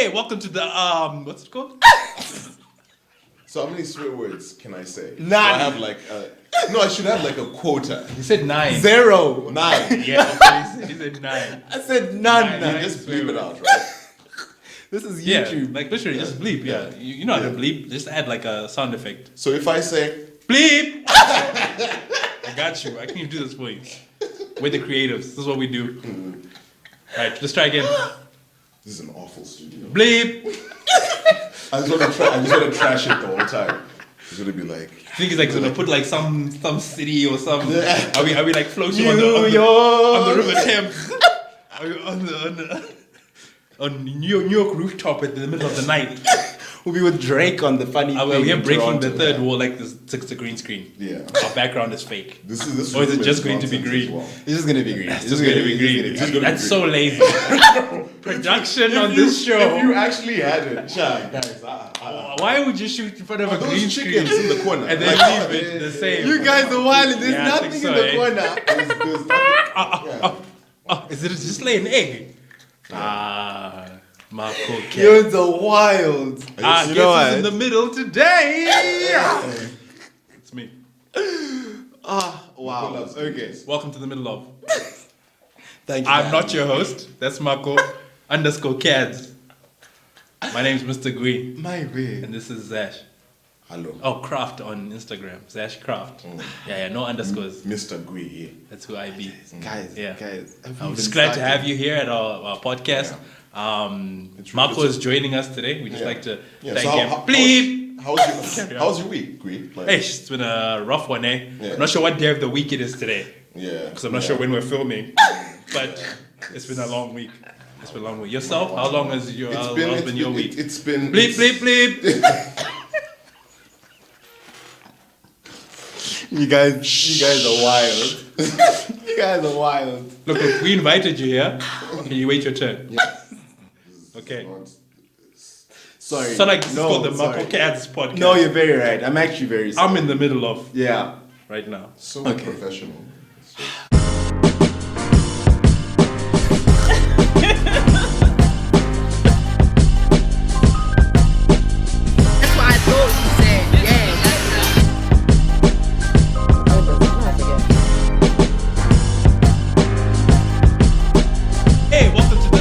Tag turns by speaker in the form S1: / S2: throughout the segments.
S1: Hey, welcome to the what's it called?
S2: So how many swear words can I say?
S3: None.
S2: Do I have like no, I should have like a quota.
S1: You said 9.
S3: 0.
S2: 9.
S1: Yeah, okay, you said 9.
S3: I said none.
S1: Nine.
S2: Just bleep it out, right?
S3: This is
S1: Yeah,
S3: YouTube.
S1: like literally just bleep. Yeah, you know how to bleep. Just add like a sound effect.
S2: So if I say
S1: Bleep. I got you. I can even do this for you. We're the creatives. This is what we do. Right, let's try again.
S2: this is an awful studio.
S1: Bleep.
S2: I just want to trash it the whole time. It's gonna be like
S1: I think he's like gonna put like some city or some. Are we like floating
S3: New
S1: on the
S3: York.
S1: River Thames? Are we on New York rooftop at the middle of the night?
S3: We'll be with Drake on the funny
S1: Are
S3: thing
S1: we
S3: in
S1: breaking the
S3: Toronto.
S1: third wall like this? It's a green screen.
S2: yeah.
S1: Our background is fake.
S2: This
S1: Or is it
S2: room
S1: just going to be
S2: nonsense
S1: green?
S2: as well.
S3: It's just gonna be green.
S1: It's just gonna be green.
S2: It's gonna be
S1: That's so
S2: green.
S1: lazy. Production on this
S2: If
S1: show.
S2: you actually had it, guys,
S1: Why would you shoot in front of a
S2: those
S1: green
S2: chickens
S1: screen
S2: in the corner
S1: and then
S2: like,
S1: leave it the same?
S3: You guys are wild. There's
S1: Yeah, I
S3: nothing
S1: think so,
S3: in the
S1: eh?
S3: corner.
S2: There's nothing. Yeah.
S1: Is it just lay an egg? Marco
S3: You're the wild.
S1: Guess
S3: know
S1: who's
S3: what?
S1: in the middle today? It's me.
S3: Wow.
S2: loves
S3: Okay.
S2: chickens.
S1: Welcome to the middle of.
S3: Thank you.
S1: I'm not your host. That's Marco _Cads. My name's MrGwi.
S3: My way.
S1: And this is Zash.
S2: Hello.
S1: Oh, Craft on Instagram. ZashCraft. Yeah, no underscores.
S2: Mr. Gwi here.
S1: That's who I be.
S3: Guys.
S1: Yeah.
S3: Guys.
S1: I'm just glad to have you here at our podcast. Marco is joining us today. We just like to thank him. Bleep!
S2: How's your week, Gwi? Like,
S1: Hey, it's been a rough one, eh?
S2: Yeah.
S1: I'm not sure what day of the week it is today.
S2: yeah.
S1: Because I'm not sure when we're filming. But it's been a long week. It's been a long week. Yourself? How long has your your week?
S2: It's been
S1: Bleep, bleep, bleep!
S3: You guys are wild. You guys are wild.
S1: Look, we invited you here. Can you wait your turn? Okay.
S3: Sorry.
S1: So like this is called the
S3: sorry.
S1: Marco Cats podcast.
S3: No, you're very right. I'm actually very sorry.
S1: I'm in the middle of
S3: Yeah.
S1: right now.
S2: so
S3: Okay.
S2: professional.
S4: That's what I thought you said. Yeah,
S1: Hey, welcome to the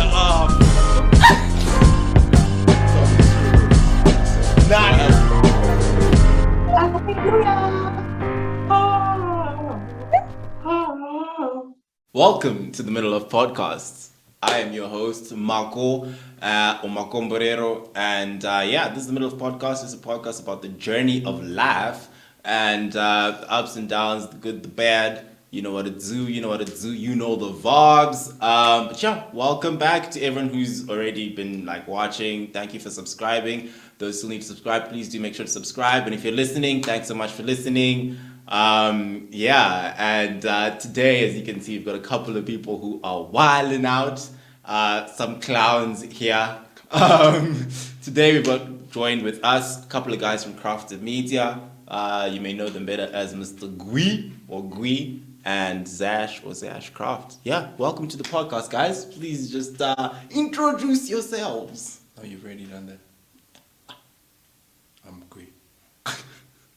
S3: Welcome to the Middle of Podcasts. I am your host, Marco, or Marco Mborero, and this is the Middle of Podcasts. It's a podcast about the journey of life and the ups and downs, the good, the bad. You know what it do, you know the vibes. But yeah, welcome back to everyone who's already been watching. Thank you for subscribing. Those who still need to subscribe, please do make sure to subscribe. And if you're listening, thanks so much for listening. Today, as you can see, we've got a couple of people who are wilding out, some clowns here. Today we've got joined with us a couple of guys from CraftedMedia. You may know them better as MrGwi or Gwi and Zash or ZashCraft. Yeah, welcome to the podcast, guys. Please just introduce yourselves.
S1: Oh, you've already done that. I'm Gwi.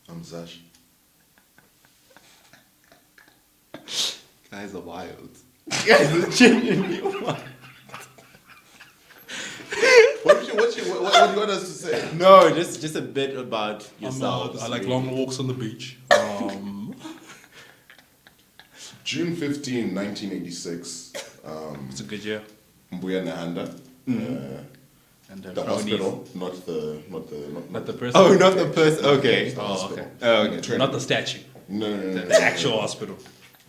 S2: I'm Zash.
S3: Guys are wild. Guys are genuinely wild.
S2: What do you want us to say?
S3: No, just a bit about yourselves.
S1: I like
S3: really.
S1: long walks on the beach.
S2: June 15, 1986.
S1: It's a good year.
S2: Mbuya Nahanda.
S1: And
S2: The
S1: brownies.
S2: hospital, not
S1: Not the person.
S3: Oh, not the person. Okay.
S2: The
S1: Oh,
S2: hospital.
S1: okay.
S3: Oh, okay.
S2: Maternity.
S1: Not the statue.
S2: No.
S1: The actual hospital.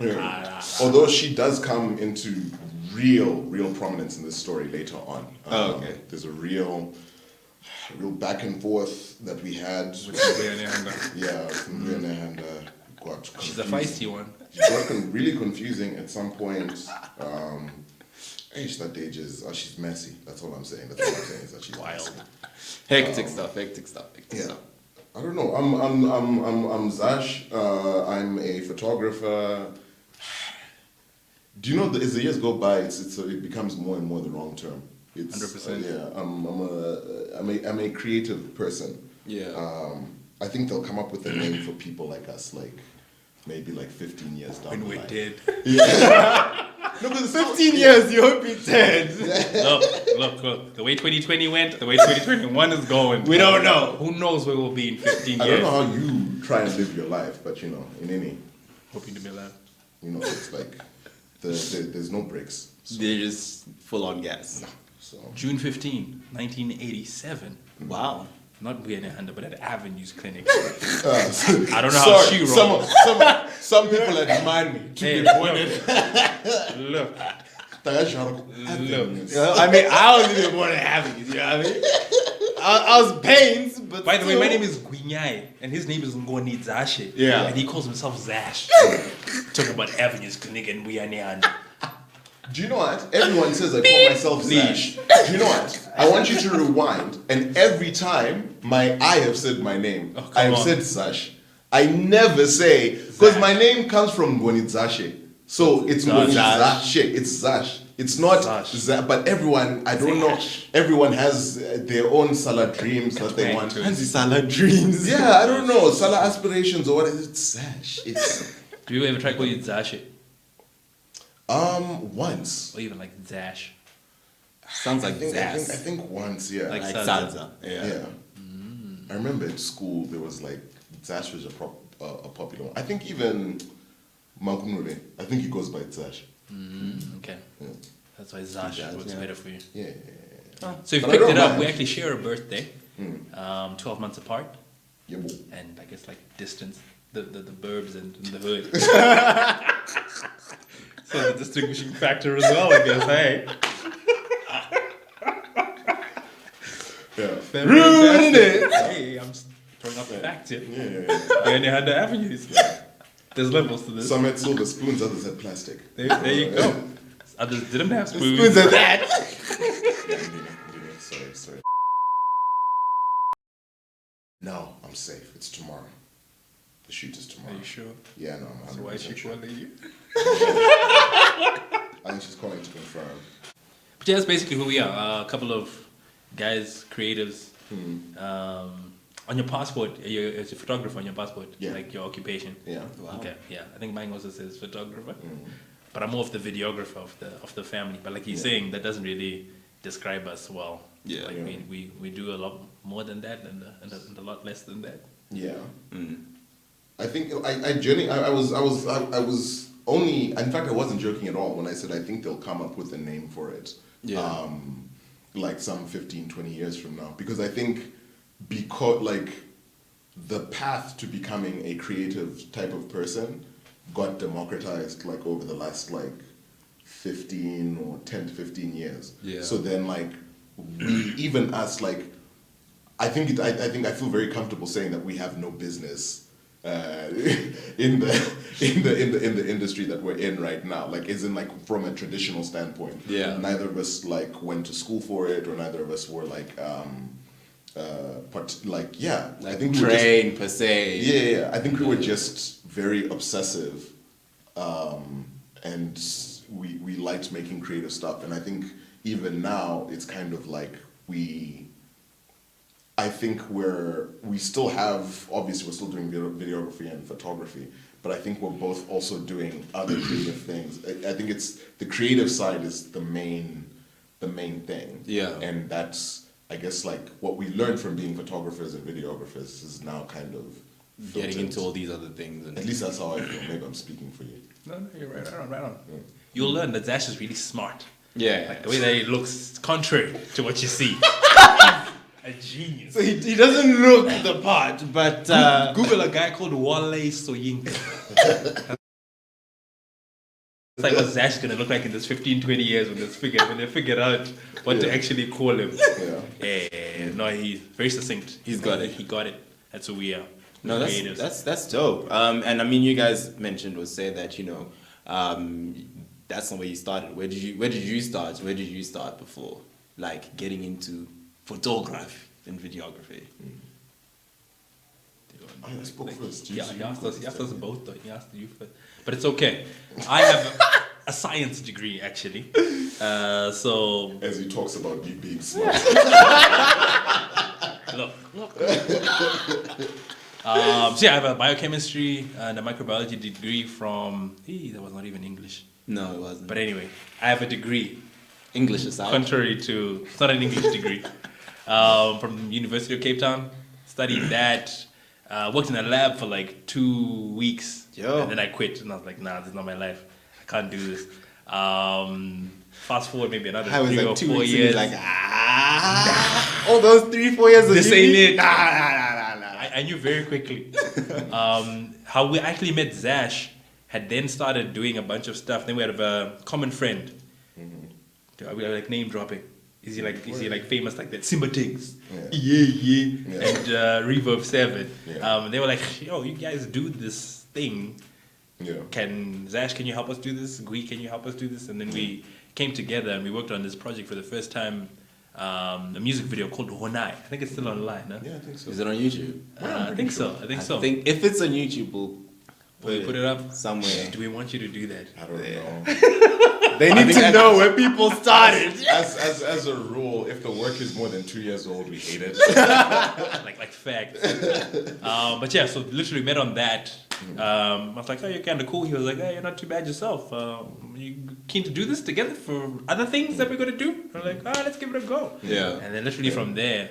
S2: Yeah. Although she does come into real prominence in this story later on.
S3: Oh, okay.
S2: There's a real back and forth that we had.
S1: With the
S2: Yeah, and got
S1: She's a
S2: confused.
S1: feisty one.
S2: It got really confusing at some point. That age is she's messy. That's all I'm saying. That's all I'm saying is that she's
S1: Wild.
S2: messy.
S3: Hectic stuff.
S2: Yeah. I don't know. I'm Zash. I'm a photographer. Do you know that as the years go by, it becomes more and more the wrong term. It's
S1: 100%.
S2: Yeah. I'm a I'm a creative person.
S3: Yeah.
S2: I think they'll come up with a name for people like us, like maybe like 15 years down
S1: When
S2: the
S1: we're
S2: line.
S1: dead.
S2: No, because
S3: 15 years, you hope it's dead.
S1: Look. The way 2020 went, the way 2021 is going.
S3: We don't know.
S1: Who knows where we'll be in 15
S2: I
S1: years?
S2: don't know how you try and live your life, but you know, in any,
S1: Hoping to be alive.
S2: you know, it's like there's no breaks.
S3: They're just full on gas.
S2: So
S1: June 15, 1987.
S3: Wow.
S1: Not Gwianehanda, but at Avenues Clinic.
S2: I
S1: I don't know how she rolled.
S2: Some people admire me to
S1: Hey,
S2: be born in.
S1: Look.
S3: I mean, I was even born in Avenues, you know what I mean? I was pains, but
S1: By the way,
S3: still.
S1: my name is Gwinyai, and his name is Ngoni Zash.
S3: Yeah.
S1: And he calls himself Zash. Talking about Avenues Clinic and Gwianehanda.
S2: Do you know what? Everyone says I call myself Zash. Do you know what? I want you to rewind, and every time I have said my name,
S1: Oh, come
S2: I have
S1: on.
S2: said Zash. I never say, because my name comes from Gonizashe. So it's Gonizashe. It's Zash. It's not
S1: Zash.
S2: but everyone, I don't know, everyone has their own salad dreams that they want.
S3: Fancy salad dreams.
S2: Yeah, I don't know, salad aspirations or what is it? Zash. It's
S1: Do you ever try to call you Zash?
S2: once.
S1: Or even like Zash?
S3: Sounds like
S2: I
S3: Zaz.
S2: think once, yeah.
S1: Like
S3: Like
S1: salsa.
S3: salsa. Yeah.
S2: Yeah. I remember at school there was like Zash was a popular one. I think even Mankunure, I think he goes by Zash.
S1: Okay.
S2: Yeah.
S1: That's why Zash
S3: Zaz,
S1: works
S3: yeah.
S1: better for you.
S2: Yeah.
S1: So if you
S2: But I
S1: picked
S2: don't
S1: it up,
S2: mind.
S1: we actually share a birthday. 12 months apart.
S2: Yeah, boy.
S1: And I guess like distance, the burbs and the hood. So the distinguishing factor as well, I guess, hey?
S2: Yeah.
S1: Ruining it! Hey, I'm just throwing up the fact here.
S2: Yeah.
S1: And you had the avenues. There's levels to this.
S2: Some had silver spoons, others had plastic.
S1: There you go. Others didn't have spoons.
S3: Spoons of that.
S2: Yeah, sorry. No, I'm safe. It's tomorrow. The shoot is tomorrow.
S1: Are you sure?
S2: Yeah, no, I'm
S1: So why is she
S2: 100% sure.
S1: calling you?
S2: I think she's calling to confirm.
S1: But yeah, that's basically who we are. A couple of guys, creatives. On your passport, it's a photographer on your passport,
S2: Yeah.
S1: like your occupation.
S2: Yeah.
S3: Wow.
S1: Okay, yeah. I think mine also says photographer. But I'm more of the videographer of the family. But like he's saying, that doesn't really describe us well.
S3: Yeah.
S1: Like we do a lot more than that and a lot less than that.
S2: Yeah. I think I was only, in fact I wasn't joking at all when I said I think they'll come up with a name for it.
S3: Yeah.
S2: Like some 15, 20 years from now. Because I think like the path to becoming a creative type of person got democratized like over the last like 15 or 10 to 15 years.
S3: Yeah.
S2: So then like even us, like I think I feel very comfortable saying that we have no business in the industry that we're in right now. Like, isn't like from a traditional standpoint.
S3: Yeah.
S2: Neither of us like went to school for it, or neither of us were like I think we were just,
S3: Train per se.
S2: yeah. I think we were just very obsessive, and we liked making creative stuff. And I think even now it's kind of like I think we still have, obviously we're still doing videography and photography, but I think we're both also doing other creative things. I think it's the creative side is the main thing.
S3: Yeah.
S2: And that's, I guess, like what we learned from being photographers and videographers is now kind of
S3: Getting
S2: filtered.
S3: into all these other things. And
S2: At least that's how I feel. Maybe I'm speaking for you.
S1: No, you're right on. You'll learn that Zash is really smart.
S3: yeah.
S1: Like the way that he looks contrary to what you see. A genius.
S3: So he doesn't look the part, but
S1: Google a guy called Wale Soyinka. It's like what Zash is gonna look like in this 15, 20 years when they figured out what to actually call him.
S2: Yeah.
S1: No, he's very succinct.
S3: He's got it.
S1: He got it. That's who we are.
S3: no,
S1: Creatives.
S3: that's dope. And I mean, you guys mentioned or say that that's not where you started. Where did you start? Where did you start before, like getting into photography and videography?
S2: I spoke first.
S1: Yeah,
S2: Jeez,
S1: he asked us both though. He asked you first. But it's okay. I have a science degree actually. So
S2: As he talks about me being smart.
S1: So yeah, I have a biochemistry and a microbiology degree from. That was not even English.
S3: No, it wasn't.
S1: But anyway, I have a degree.
S3: English aside.
S1: Contrary to, it's not an English degree. From the University of Cape Town. Studied that. Worked in a lab for like 2 weeks.
S3: Yo.
S1: And then I quit. And I was like, nah, this is not my life. I can't do this. Fast forward maybe another
S3: I was
S1: 3
S3: like
S1: or
S3: 2
S1: 4
S3: weeks
S1: years.
S3: in, like, all those 3-4 years of
S1: This
S3: uni?
S1: ain't it.
S3: Nah.
S1: I knew very quickly. How we actually met Zash had then started doing a bunch of stuff. Then we had a common friend. We were like name dropping. Is he like famous like that? Simba Tiggs. Yeah. And Reverb 7.
S2: Yeah.
S1: They were like, yo, you guys do this thing.
S2: Yeah.
S1: Can you help us do this? Gwi, can you help us do this? And then we came together and we worked on this project for the first time. A music video called Honai. I think it's still online. Huh?
S2: Yeah, I think so.
S3: Is it on YouTube?
S1: I think so. I think
S3: If it's on YouTube, we'll
S1: put it up
S3: somewhere.
S1: Do we want you to do that?
S2: I don't know.
S3: They need to know where people started.
S2: As a rule, if the work is more than 2 years old, we hate it.
S1: like facts. But yeah, so literally met on that. I was like, oh, you're kind of cool. He was like, hey, you're not too bad yourself. You keen to do this together for other things that we're going to do? I'm like, oh, let's give it a go.
S3: Yeah.
S1: And then literally from there,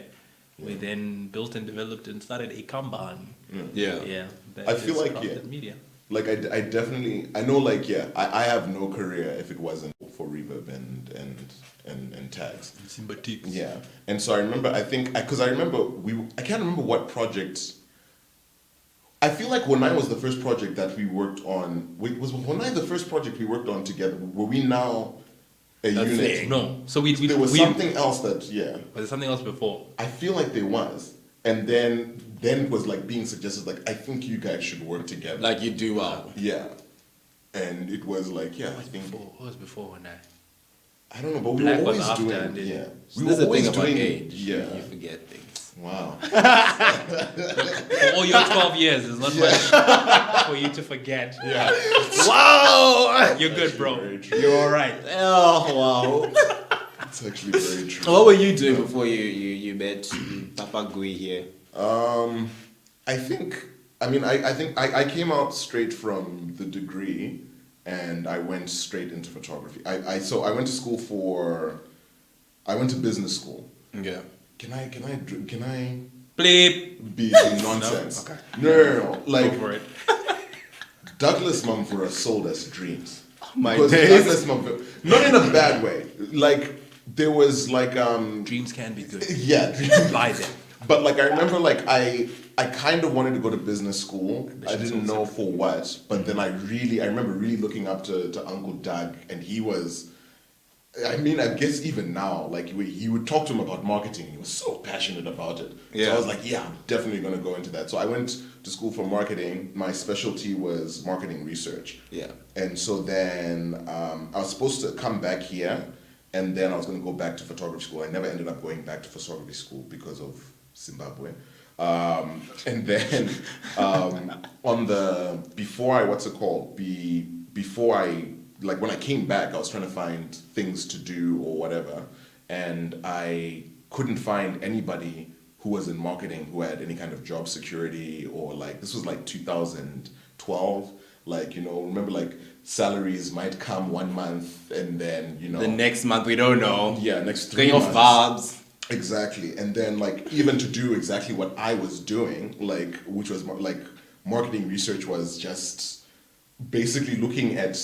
S1: we then built and developed and started a Kanban.
S3: Yeah.
S1: Yeah.
S2: I feel like,
S1: Media.
S2: Like I definitely, I know, like, I have no career if it wasn't for Reverb and tags.
S1: Simba Tiggs.
S2: Yeah. And so I remember, I can't remember what project. I feel like Honai was the first project that we worked on. Wait, was Honai the first project we worked on together? Were we now a unit?
S1: No. So
S2: There was something else that,
S1: Was there something else before?
S2: I feel like there was. And then it was like being suggested, like, I think you guys should work together.
S3: Like you do well.
S2: Yeah. And it was like, I think.
S1: What was before Honai?
S2: I don't know, but we
S1: Black
S2: were
S1: was
S2: always
S1: after
S2: doing,
S1: and then-
S2: yeah.
S3: So
S2: We
S3: this is
S2: were
S3: the thing
S2: always
S3: about
S2: doing,
S3: age.
S2: yeah.
S3: You forget things.
S2: Wow.
S1: For all your 12 years, there's not much for you to forget.
S2: Yeah.
S3: Wow!
S1: You're good, bro.
S2: Very true.
S1: You're all right.
S3: Oh, wow.
S2: It's actually very true.
S3: What were you doing before you met Papa Gwi here?
S2: I think I came out straight from the degree and I went straight into photography. So I went to school I went to business school.
S3: Yeah.
S2: Can I
S1: Bleep.
S2: be nonsense?
S1: No? Okay.
S2: No. Like,
S1: Go for it.
S2: Douglas Mumford sold us dreams.
S3: My
S2: Because
S3: days.
S2: Douglas Mumford, not in a bad way. Like, there was like
S1: Dreams can be good.
S2: yeah.
S1: Buy them.
S2: But like I remember, like I kind of wanted to go to business school. I didn't know for what, but then I remember really looking up to Uncle Doug, and he was. I mean, I guess even now, like he would talk to him about marketing. He was so passionate about it.
S3: Yeah.
S2: So I was like, yeah, I'm definitely going to go into that. So I went to school for marketing. My specialty was marketing research.
S3: Yeah.
S2: And so then I was supposed to come back here, and then I was going to go back to photography school. I never ended up going back to photography school because of Zimbabwe. And then like when I came back, I was trying to find things to do or whatever, and I couldn't find anybody who was in marketing who had any kind of job security, or like, this was like 2012, like, remember, like, salaries might come 1 month and then,
S3: The next month we don't know.
S2: yeah, next 3
S3: Going
S2: months.
S3: off vibes.
S2: Exactly. And then, like, even to do exactly what I was doing, like, which was like marketing research, was just basically looking at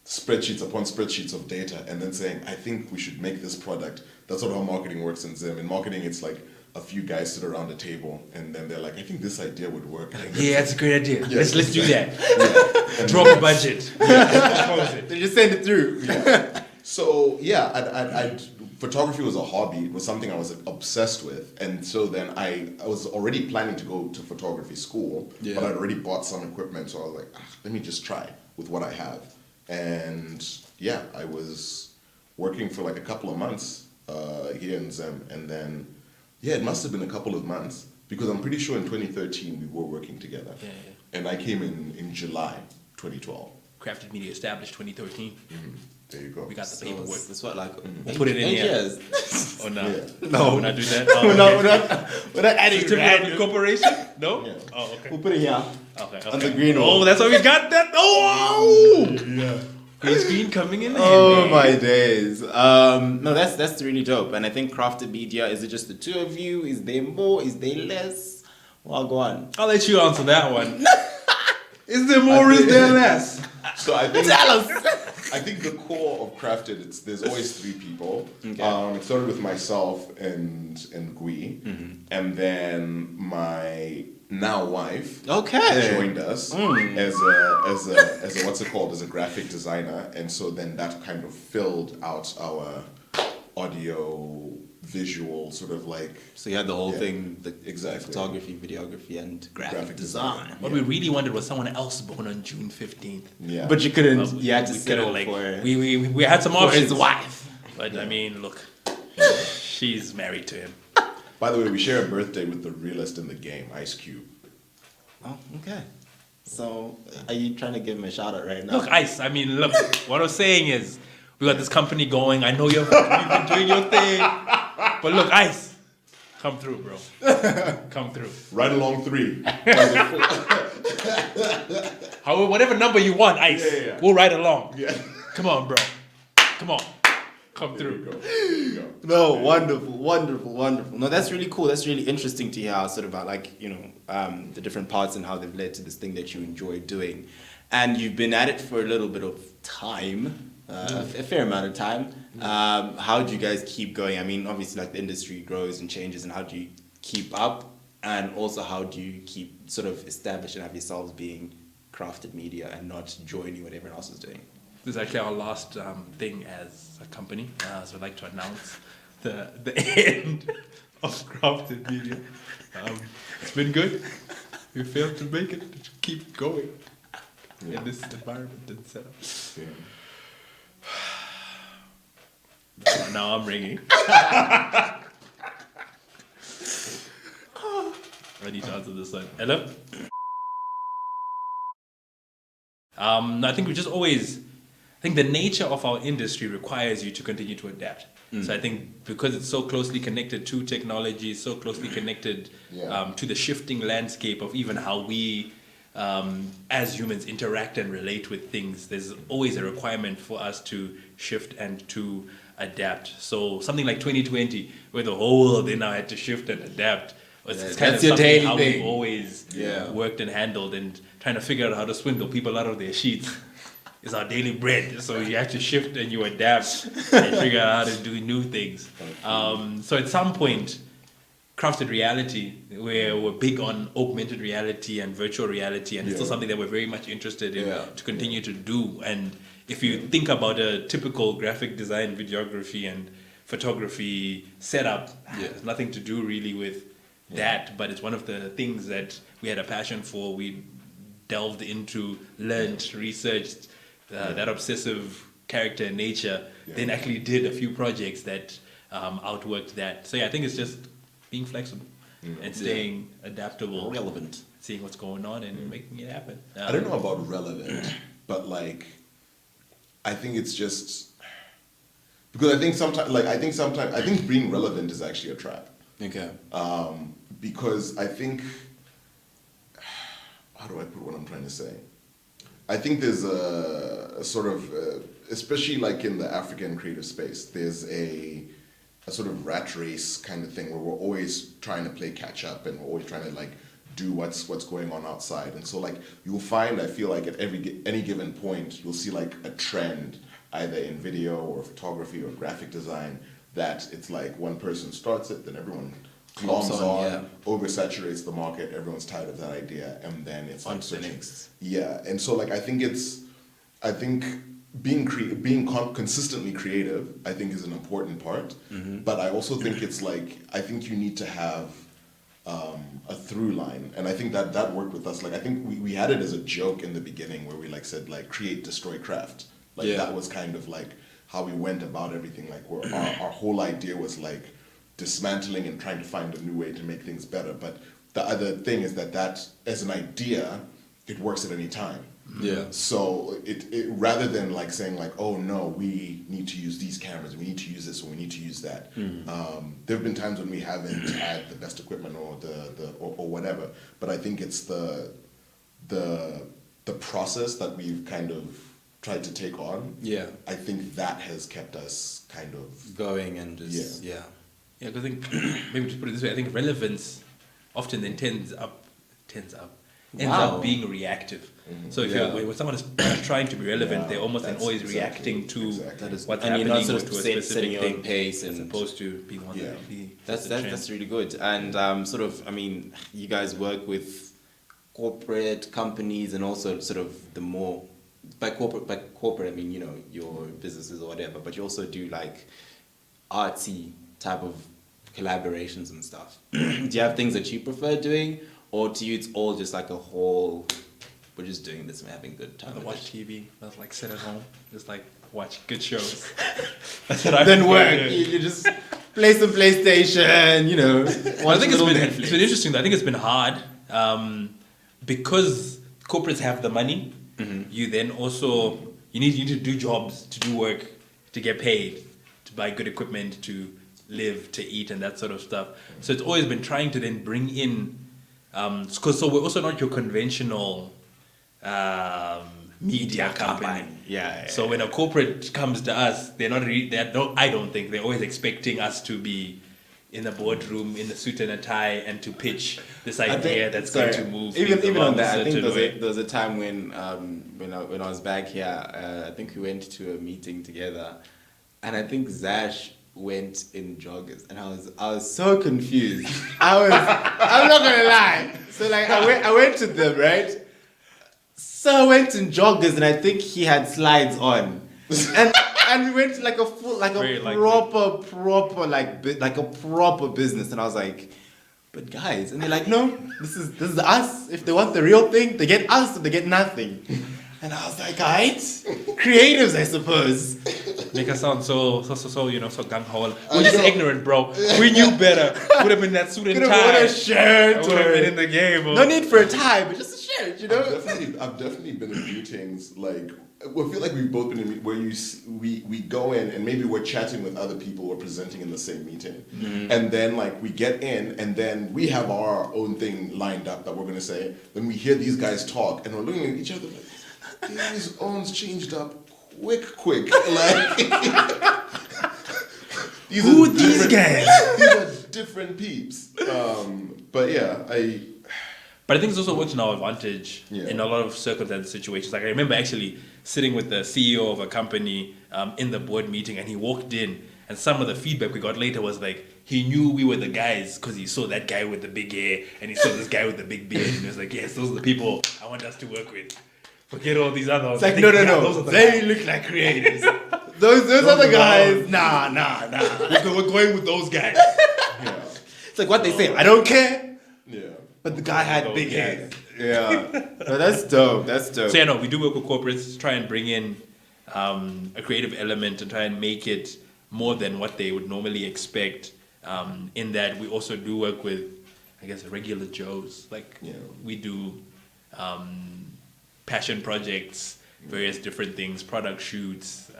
S2: spreadsheets upon spreadsheets of data and then saying, I think we should make this product. That's not how marketing works in Zim. In marketing, it's like a few guys sit around a table and then they're like, I think this idea would work.
S1: Yeah, that's a great idea.
S2: Yeah,
S1: let's do that.
S2: Yeah.
S1: Drop a budget. Propose it.
S3: They just send it through.
S2: So yeah, photography was a hobby. It was something I was obsessed with, and so then I was already planning to go to photography school,
S3: Yeah.
S2: but I'd already bought some equipment, so I was like, let me just try with what I have. And yeah, I was working for like a couple of months here in Zim, and then it must have been a couple of months, because I'm pretty sure in 2013 we were working together.
S1: Yeah.
S2: And I came in July 2012.
S1: CraftedMedia established 2013.
S2: There you go.
S1: We got the paperwork.
S3: That's what, like,
S1: We'll put it in
S3: 8
S1: here.
S3: years.
S1: Oh no.
S2: Yeah.
S3: No.
S1: We're not doing that. Oh,
S3: We're not adding
S1: Certificate of
S3: random.
S1: incorporation? No?
S2: Yeah.
S1: Oh, okay.
S3: We'll put it here.
S1: Okay.
S3: On the green
S1: Oh,
S3: one.
S1: that's how we got that. Oh!
S2: Yeah.
S1: Green screen coming in.
S3: Oh
S1: handy.
S3: my days. No, that's really dope. And I think Crafted Media, is it just the two of you? Is there more? Is there less? Well, go on.
S1: I'll let you answer that one. Is there more or is there less?
S2: So I think
S3: Tell us.
S2: I think the core of Crafted, there's always three people.
S3: Okay.
S2: It started with myself and Gwi, and then my now wife
S3: Okay.
S2: joined us as a what's it called, as a graphic designer, and so then that kind of filled out our audio visual sort of like
S3: So you had the whole
S2: Yeah,
S3: thing, the
S2: exactly.
S3: photography, videography, and graphic
S2: Graphic
S3: design.
S2: design.
S1: What we really wanted was someone else born on June 15th.
S2: yeah.
S3: But you couldn't.
S1: We
S3: You had to
S1: could've,
S3: settle
S1: like,
S3: for
S1: we had some
S3: for
S1: options.
S3: his wife.
S1: But I mean, look, she's married to him.
S2: By the way, we share a birthday with the realest in the game, Ice Cube.
S3: Oh, okay. So, are you trying to give him a shout out right now?
S1: Look, Ice, I mean, look, what I'm saying is, we got this company going. I know you've been doing your thing. But look, Ice, come through, bro. Come through.
S2: Right along 3.
S1: However, whatever number you want, Ice,
S2: Yeah.
S1: we'll ride along.
S2: Yeah.
S1: Come on, bro. Come on. Come
S2: There you
S1: through.
S2: go. There you go.
S3: No, wonderful, wonderful, wonderful. No, that's really cool. That's really interesting to hear how sort of about like, the different parts and how they've led to this thing that you enjoy doing. And you've been at it for a little bit of time, a fair amount of time. How do you guys keep going? I mean, obviously like the industry grows and changes, and how do you keep up? And also how do you keep sort of established and have yourselves being crafted media and not joining what everyone else is doing?
S1: This is actually our last thing as a company. So I'd like to announce the end of Crafted Media. It's been good. We failed to make it. To keep going in this environment and setup.
S2: Yeah.
S1: Now I'm ringing. I need to answer this one. Hello? I think we just always, I think the nature of our industry requires you to continue to adapt. So I think because it's so closely connected to technology, so closely connected
S2: Yeah.
S1: to the shifting landscape of even how we as humans interact and relate with things, there's always a requirement for us to shift and to adapt. So something like 2020, where the whole world they now had to shift and adapt, it's kind
S3: That's
S1: of
S3: your
S1: something
S3: daily
S1: how
S3: thing.
S1: we've always worked and handled, and trying to figure out how to swindle people out of their sheets is our daily bread. So you have to shift and you adapt and figure out how to do new things. So at some point, crafted reality, where we're big on augmented reality and virtual reality, and it's still
S2: Yeah.
S1: something that we're very much interested in
S3: Yeah.
S1: to continue to do. And if you think about a typical graphic design, videography, and photography setup, it's nothing to do really with that, but it's one of the things that we had a passion for. We delved into, learned, researched that obsessive character in nature, then actually did a few projects that outworked that. So yeah, I think it's just being flexible and staying adaptable,
S3: Relevant.
S1: seeing what's going on and making it happen.
S2: I don't know about relevant, but like, I think it's just because I think being relevant is actually a trap.
S3: Okay.
S2: Because I think, how do I put what I'm trying to say? I think there's a sort of, especially like in the African creative space, there's a sort of rat race kind of thing where we're always trying to play catch up and we're always trying to like do what's going on outside. And so like you'll find, I feel like at any given point, you'll see like a trend either in video or photography or graphic design that it's like one person starts it, then everyone gloms on, oversaturates the market, everyone's tired of that idea, and then it's
S3: On
S2: like
S3: to the
S2: switching.
S3: next.
S2: Yeah, and so like I think being consistently creative, I think, is an important part. But I also think it's like I think you need to have a through line, and I think that worked with us. Like I think we had it as a joke in the beginning where we like said like create, destroy, craft. Like that was kind of like how we went about everything. Like where our whole idea was like dismantling and trying to find a new way to make things better. But the other thing is that as an idea, it works at any time.
S3: Yeah.
S2: So it rather than like saying like, oh no, we need to use these cameras, we need to use this, or we need to use that. There have been times when we haven't had the best equipment or or whatever. But I think it's the process that we've kind of tried to take on.
S3: Yeah.
S2: I think that has kept us kind of
S3: Going and just
S1: Yeah, because I think maybe just put it this way. I think relevance often then ends up being reactive. So if you're, when someone is trying to be relevant, they're almost then always reacting to what's
S3: and
S1: happening
S3: you're not sort
S1: or
S3: of
S1: to a
S3: setting
S1: specific
S3: your
S1: thing,
S3: own pace
S1: as
S3: and
S1: opposed to being on that really.
S3: that's really good. And sort of, I mean, you guys work with corporate companies and also sort of the more by corporate I mean, you know, your businesses or whatever, but you also do like artsy type of collaborations and stuff. Do you have things that you prefer doing, or to you it's all just like a whole, we're just doing this and we're having a good time?
S1: I
S3: with
S1: watch
S3: it?
S1: TV. I was like sit at home, just like watch good shows. That's what I
S3: Then
S1: prefer
S3: work.
S1: doing.
S3: You just play some PlayStation, you know.
S1: I think it's been interesting. I think it's been hard because corporates have the money. You then also you need to do jobs, to do work, to get paid, to buy good equipment, to live, to eat, and that sort of stuff. So it's always been trying to then bring in, so we're also not your conventional media company.
S3: Yeah.
S1: So when a corporate comes to us, they're not really, I don't think they're always expecting us to be in the boardroom in a suit and a tie and to pitch this idea that's going to move.
S3: Even
S1: things
S3: on
S1: along
S3: that,
S1: a
S3: I think
S1: certain way.
S3: there was a time when I was back here, I think we went to a meeting together, and I think Zash went in joggers, and I was so confused. I'm not gonna lie. So like I went to them, right? So I went in joggers, and I think he had slides on, and we went to like a full, like
S1: Very
S3: a
S1: likely.
S3: proper like a proper business, and I was like, but guys, and they're like, no, this is us. If they want the real thing, they get us, or they get nothing. And I was like, alright, creatives, I suppose.
S1: Make us sound so gung ho. We're just ignorant, bro. We knew better. Would have been that suit and
S3: Could have
S1: tie.
S3: worn a shirt.
S1: Would have
S3: or-
S1: been in the game. Bro.
S3: No need for a tie, but just a shirt, you know.
S2: I've definitely been in meetings like I feel like we've both been in where we go in and maybe we're chatting with other people who are presenting in the same meeting, and then like we get in and then we have our own thing lined up that we're gonna say. Then we hear these guys talk and we're looking at each other like these owns changed up quick like.
S1: Who are these guys?
S2: These are different peeps. But yeah,
S1: But I think it's also worked in our advantage
S2: Yeah.
S1: in a lot of circumstances, situations. Like I remember actually sitting with the CEO of a company in the board meeting, and he walked in, and some of the feedback we got later was like he knew we were the guys because he saw that guy with the big hair and he saw this guy with the big beard, and he was like, yes, those are the people I want us to work with. Forget all these other ones.
S3: It's like,
S1: I think,
S3: no,
S1: yeah, those are the
S3: they
S1: guys.
S3: look like creators. those are the guys. Nah.
S1: We're going with those guys.
S2: yeah.
S3: It's like what they say. I don't care.
S2: Yeah.
S3: But the guy had
S1: Those
S3: big
S1: guys.
S3: hair. Yeah. No, that's dope. That's dope.
S1: So yeah, no, we do work with corporates to try and bring in a creative element and try and make it more than what they would normally expect. In that we also do work with, I guess, regular Joes. Like we do passion projects, various different things, product shoots.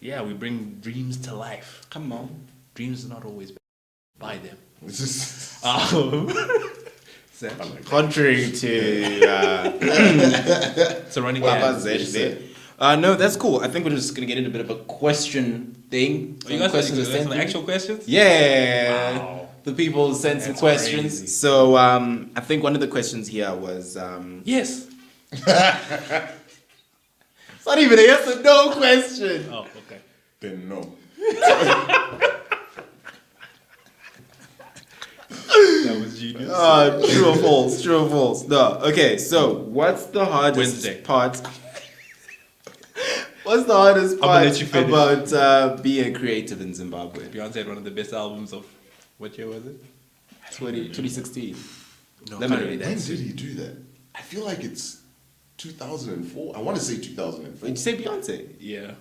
S1: We bring dreams to life.
S3: Come on.
S1: Dreams are not always by them.
S2: It's just
S3: Contrary to
S1: It's a running
S3: what
S1: gag.
S3: Zash said. No, that's cool. I think we're just gonna get into a bit of a question thing.
S1: Oh, you guys
S3: questions
S1: have
S3: are sent
S1: some
S3: through.
S1: actual questions?
S3: Yeah.
S1: Wow.
S3: The people sent some
S1: That's
S3: questions.
S1: crazy.
S3: So I think one of the questions here was
S1: Yes.
S3: it's not even a yes or no question.
S1: Oh, okay.
S2: then no.
S1: That was genius.
S3: True or false? True or false? No. Okay, so what's the hardest
S1: Wednesday.
S3: part? What's the hardest
S1: I'm gonna
S3: part
S1: let you finish.
S3: about being a creative in Zimbabwe?
S1: Beyonce had one of the best albums of what year was it?
S3: 2016.
S1: No,
S3: Let me
S1: can't
S3: read
S1: read
S2: When
S1: that.
S2: did he do that? I feel like it's 2004. I want to say 2004.
S3: Did you say Beyonce?
S1: Yeah.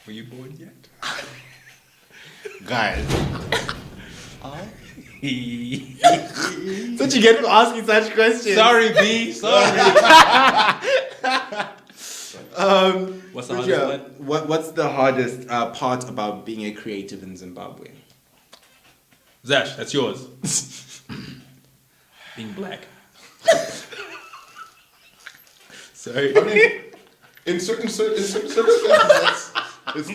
S1: Were you born yet?
S3: Guys, That's what you get for asking such questions.
S1: Sorry, B. Sorry. What's the hardest one?
S3: What's the hardest part about being a creative in Zimbabwe?
S1: Zash, that's yours. Being black. Sorry.
S2: I mean, in certain circumstances, it's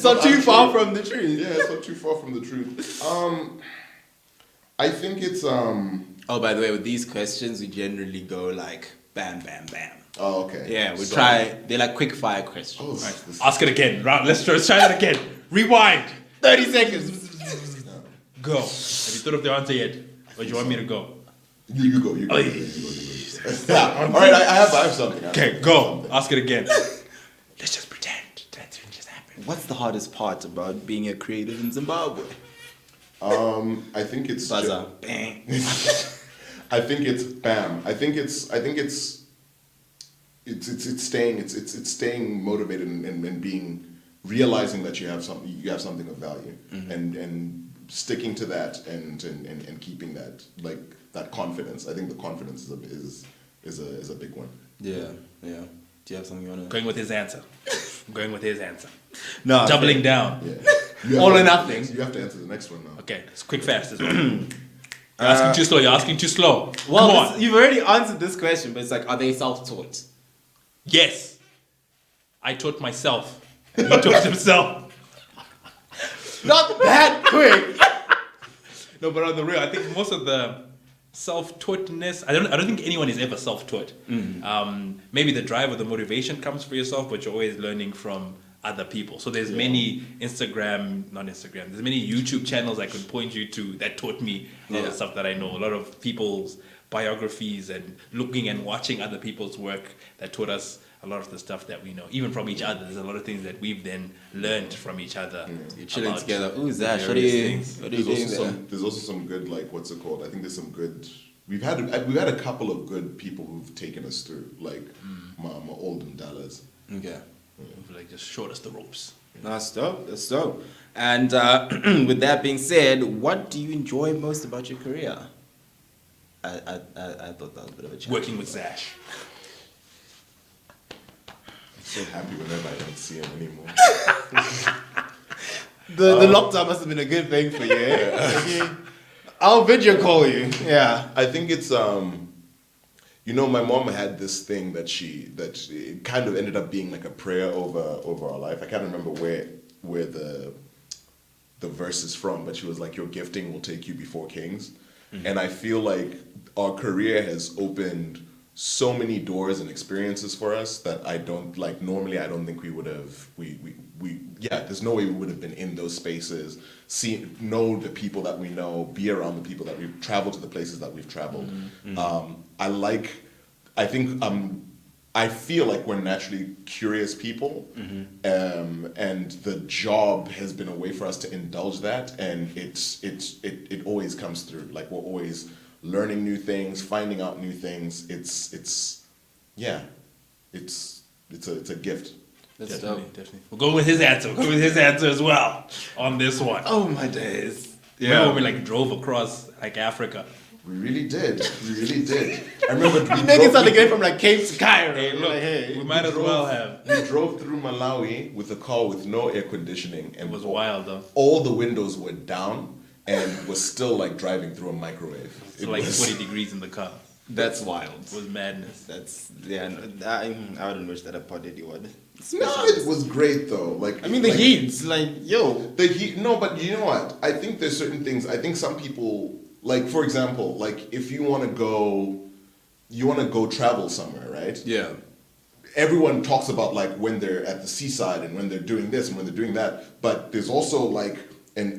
S2: not
S3: too far from the truth.
S2: Yeah, it's not too far from the truth. I think it's
S3: Oh, by the way, with these questions, we generally go like bam, bam, bam.
S2: Oh, okay.
S3: Yeah, we try. They're like quick fire questions.
S2: Oh,
S1: Right. Ask it again. Let's try that again. Rewind.
S3: 30 seconds.
S1: Go. Have you thought of the answer yet? Or do you want me to go?
S2: You go.
S1: Oh, yeah.
S2: Yeah. All right, I have something.
S1: Okay, go. Ask it again. Let's just pretend that didn't just happen.
S3: What's the hardest part about being a creative in Zimbabwe?
S2: I think it's
S3: Buzzer. Bang.
S2: I think it's bam. I think it's staying motivated and being realizing that you have something of value and sticking to that and keeping that like that confidence. I think the confidence is a big one.
S3: Yeah. Do you have something you want to?
S1: Going with his answer.
S3: No.
S1: Doubling down.
S2: Yeah.
S3: All or nothing.
S2: You have to answer the next one now.
S1: Okay, it's quick, fast as well. You're asking too slow.
S3: Well,
S1: Come on.
S3: you've already answered this question, but it's like, are they self-taught?
S1: Yes. I taught myself. He taught himself.
S3: Not that quick.
S1: No, but on the real, I think most of the self-taughtness, I don't think anyone is ever self-taught. Maybe the drive or the motivation comes for yourself, but you're always learning from other people. So there's many there's many YouTube channels I could point you to that taught me a lot of stuff that I know. A lot of people's biographies and looking and watching other people's work that taught us a lot of the stuff that we know, even from each other. There's a lot of things that we've then learned from each other.
S3: You're chilling
S1: about
S3: together. Ooh, Zash, what are
S1: various
S3: you
S1: things.
S3: doing there?
S2: There's also some good, like, what's it called? I think there's some good. We've had a couple of good people who've taken us through, like my old Dallas.
S3: Okay.
S1: Like just showed us the ropes.
S3: That's dope. And with that being said, what do you enjoy most about your career? I thought that was a bit of a challenge.
S1: Working with Zash.
S2: I'm so happy whenever I don't see him anymore.
S3: The lockdown must have been a good thing for you. Eh? I'll video call you. Yeah.
S2: I think it's my mom had this thing that it kind of ended up being like a prayer over our life. I can't remember where the verse is from, but she was like, "Your gifting will take you before kings," and I feel like our career has opened so many doors and experiences for us that I don't like. Normally, I don't think we would have. There's no way we would have been in those spaces, know the people that we know, be around the people that we've traveled to the places that we've traveled. I feel like we're naturally curious people, and the job has been a way for us to indulge that, and it always comes through. Like we're always learning new things, finding out new things. It's a gift.
S3: That's
S1: Definitely. We'll go with his answer. We'll go with his answer as well on this one.
S3: Oh my days.
S1: Remember when we drove across Africa?
S2: We really did. I remember
S3: You make it sound like you're from Cape to Cairo.
S1: Hey, look, we might as well have.
S2: We drove through Malawi with a car with no air conditioning, and
S1: It was wild though.
S2: all the windows were down, and was still driving through a microwave.
S1: It's like 20 degrees in the car.
S3: That's wild.
S1: It was madness.
S3: I wouldn't wish that upon anyone.
S2: No, it was great though.
S3: The heat's
S2: The heat. No, but you know what? I think there's certain things. I think some people, for example, if you want to go travel somewhere, right?
S3: Yeah.
S2: Everyone talks about when they're at the seaside and when they're doing this and when they're doing that, but there's also an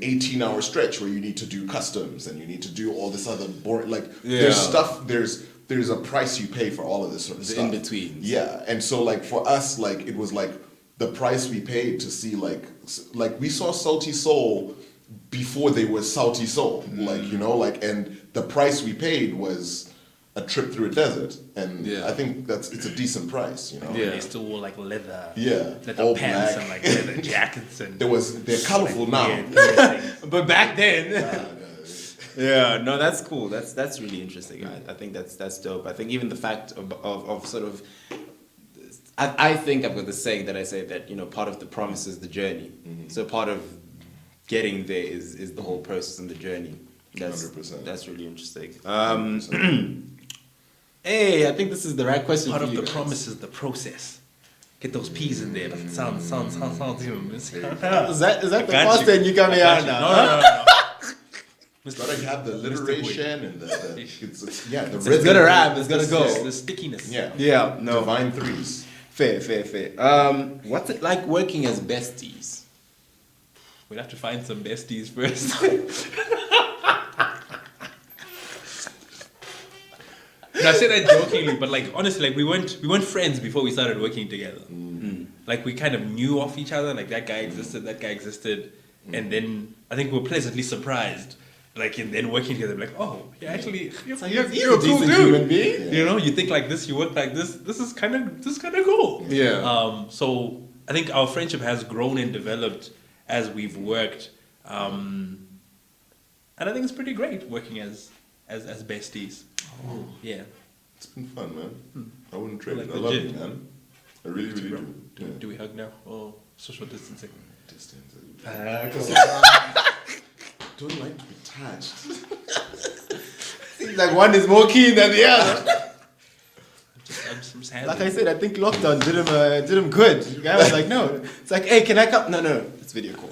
S2: 18-hour stretch where you need to do customs and you need to do all this other boring there's stuff, there's a price you pay for all of this sort of stuff.
S3: In between.
S2: Yeah, and so for us it was the price we paid to see we saw Salty Soul before they were Salty Soul, and the price we paid was a trip through a desert, and
S3: Yeah.
S2: I think it's a decent price, you know.
S3: Yeah.
S1: They still wore like leather.
S2: Yeah,
S1: Leather
S2: all
S1: pants
S2: black.
S1: and like leather jackets and.
S2: They're colorful now.
S1: weird things.
S3: But back then.
S2: Yeah.
S3: Yeah, no, that's cool. That's really interesting. I think that's dope. I think even the fact of sort of, I think I've got the saying that I say that, you know, part of the promise is the journey. So part of getting there is the whole process and the journey. That's
S2: 100%.
S3: That's really interesting. Hey, I think this is the right question.
S1: Part
S3: for
S1: of
S3: you
S1: the
S3: guys.
S1: promise is the process. Get those P's in there. It sounds even.
S3: Is that the
S1: I got
S3: first thing you coming
S1: I got
S3: out
S1: you.
S3: now?
S1: No.
S2: Gotta have the alliteration and the
S3: It's
S2: rhythm.
S3: gonna rap. It's gonna go.
S1: It's the stickiness.
S2: Yeah.
S3: Yeah. No.
S2: Divine threes.
S3: Fair. What's it like working as besties?
S1: We'd have to find some besties first. No, I say that jokingly, but like honestly, like we weren't friends before we started working together. Like we kind of knew of each other. Like that guy existed, and then I think we were pleasantly surprised. Like and then working together, like you're actually you're a cool
S3: decent
S1: dude.
S3: human being.
S1: You know, you think like this, you work like this. This is kind of cool.
S3: Yeah.
S1: So I think our friendship has grown and developed as we've worked, and I think it's pretty great working as besties. Yeah.
S2: It's been fun, man. I wouldn't trade
S1: Like
S2: it. I love
S1: legit.
S2: you, man. I really do. Yeah.
S1: Do we hug now or social distancing?
S2: Distance.
S1: Ah,
S2: Don't like to be touched.
S3: Seems like one is more keen than the other.
S1: I'm just
S3: Like I said, I think lockdown did him good. The guy was like, no. It's like, hey, can I come? No, it's video call.